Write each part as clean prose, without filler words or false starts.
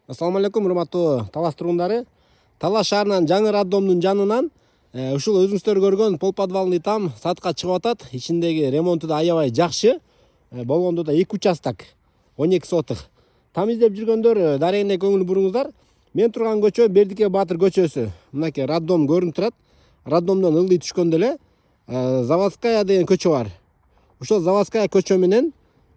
Assalamu алейкум, урматтуу Талас тургундары. Талас шаарынын жаңы роддомдун жанынан ушул өзүңүздөр көргөн полподвалный там сатка чыгып атат. Ичиндеги ремонту да аябай жакшы. Болгондо да 2 участок 12 сотых. Там издеп жүргөндөр дарегине көңүл буруңуздар. Мен турган көчө Бердике Баатыр көчөсү. Мынакей роддом көрүнүп турат. Роддомдон ылдый түшкөндө эле Заводская деген көчө бар. Ошол Заводская көчө менен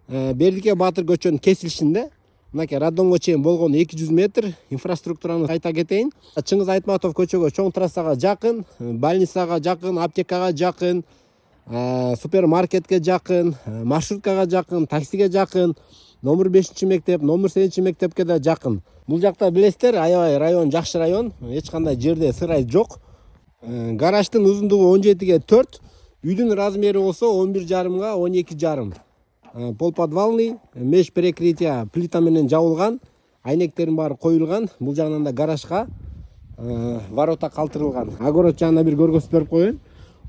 Бердике Баатыр көчөнүн кесилишинде мынакей роддомго чейин болгон 200 метр инфраструктураны айта кетейин. Чыңгыз Айтматов көчөгө чоң трассага жакын, больницага жакын, аптекага жакын, супермаркетке жакын, маршруткага жакын, таксиге жакын, номер 5 мектеп, номер 8 мектепке да жакын. Бул жакта билесиздер, аябай район жакшы район, эч кандай жерде сырай жок. Гараждын узундугу 17ге 4, үйдүн размери болсо 11,5 12,5. Полподвалный, меш перекрытия плита менен жабылган, айнектерин баары коюлган. Бул жагынан да гаражга ворота калтырылган. Огород жагына бир көргөзүп берип коеюн.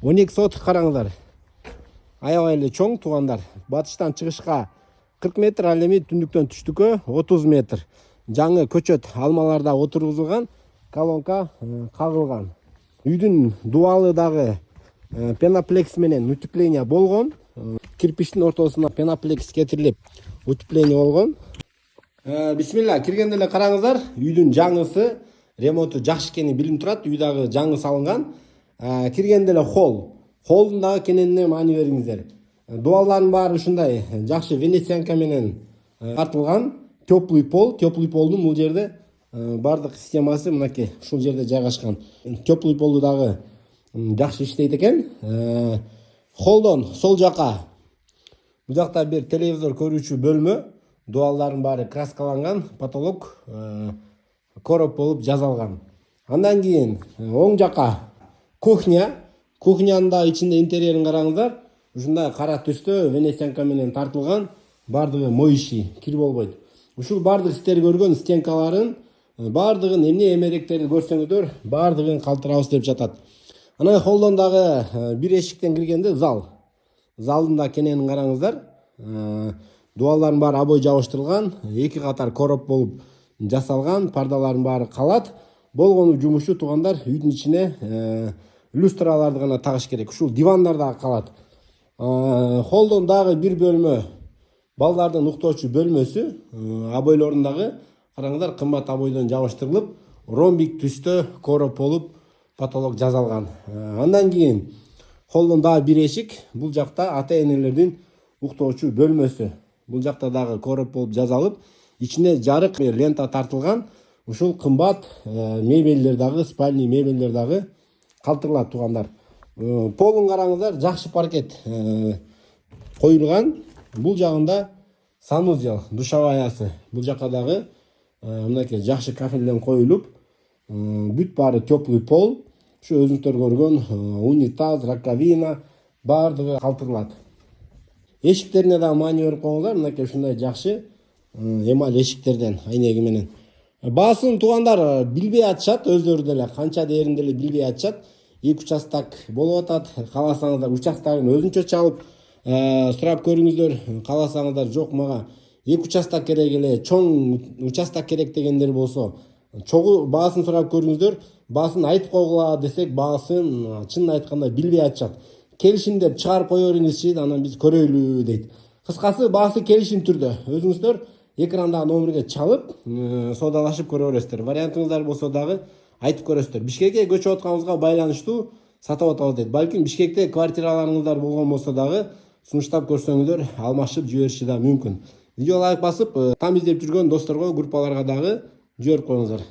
12 сотых караңыздар. Аябай эле чоң туугандар. Батыштан чыгышка 40 метр, ал эми түндүктөн түштүккө 30 метр. Жаңы көчөт алмаларда отургузулган, колонка кагылган. Үйдүн дубалы дагы пеноплекс менен утепление болгон. Кирпичтин ортосуна пеноплекс кетирилип утепление болгон. Бисмилла, киргенде эле караңыздар, үйдүн жаңысы, ремонту жакшы экени билинип турат. Үй дагы жаңы салынган. Киргенде эле холдун дагы кененине маани бериңиздер. Дубалдардын баары ушундай жакшы венецианка менен тартылган. Теплый полдун бул жерде бардык системасы мынакей ушул жерде жайгашкан. Теплый полду дагы жакшы иштейт экен. Холдон сол жака, бул жакта бир телевизор көрүүчү бөлмө, дубалдардын баары краскаланган, потолок короп болуп жасалган. Андан кийин оң жака кухнянын да ичинде интерьерин караңыздар. Ушундай кара түстө венецианка менен тартылган, бардыгы моющий, кир болбойт. Ушул бардык сиздер көргөн стенкаларын, бардыгын эмне эмеректерди көрсөңүздөр, бардыгын калтырабыз деп жатат. Ана холдон дагы бир эшиктен киргенде зал. Залдын да кененин караңыздар. Дубалдардын баары обой жабыштырылган, 2 катар короп болуп жасалган, пардалардын баары калат. Болгону жумушу туугандар, үйдүн ичине люстраларды гана тагыш керек. Ушул дивандар дагы калат. Холдон дагы бир бөлмө, балдардын уктоочу бөлмөсү, обойлорун дагы караңыздар, кымбат обойдон жабыштырылып, ромбик түстө короп болуп потолок жасалган. Андан кийин холдон дагы бир эшик, бул жакта ата-энелердин уктоочу бөлмөсү. Бул жакта дагы короп болуп жасалып, ичине жарык лента тартылган. Ушул кымбат мебелдер дагы, спальный мебелдер дагы калтырылат туугандар. Полун караңыздар, жакшы паркет коюлган. Бул жагында санузел, душеваясы. Бул жака дагы мынакей жакшы кафелден коюлуп, бүт баары теплый пол. Ушу өзүңүздөр көргөн унитаз, раковина бардыгы калтырылат. Эшиктерине дагы маани берип коюңуздар, мынакей ушундай жакшы эмаль эшиктерден айнеги менен. Баасын туугандар билбей атышат, өздөрү деле канча дээринде эле билбей атышат. 2 участок болуп атат. Кааласаңыздар участкагын өзүнчө чалып сурап көрүңүздөр. Кааласаңыздар жок мага 2 участок керек эле, чоң участок керек дегендер болсо, чогуу баасын сурап көрүңүздөр. Баасын айтып койгула десек, баасын чынын айтканда билбей айтышат. Келишим деп чыгарып кое бериңизчи, анан биз көрөйлү дейт. Кыскасы баасы келишим түрдө. Өзүңүздөр экрандагы номерге чалып, соодалашып көрө бересиздер. Вариантыңыздар болсо дагы айтып көрөсүздөр. Бишкекке көчүп атканыбызга байланыштуу сатып атабыз дейт. Балким Бишкекте квартираларыңыздар болгон болсо дагы сунуштап көрсөңүздөр, алмашып жибериши да мүмкүн. Видео лайк басып, там издеп жүргөн досторго, группаларга дагы жиберип коюңуздар.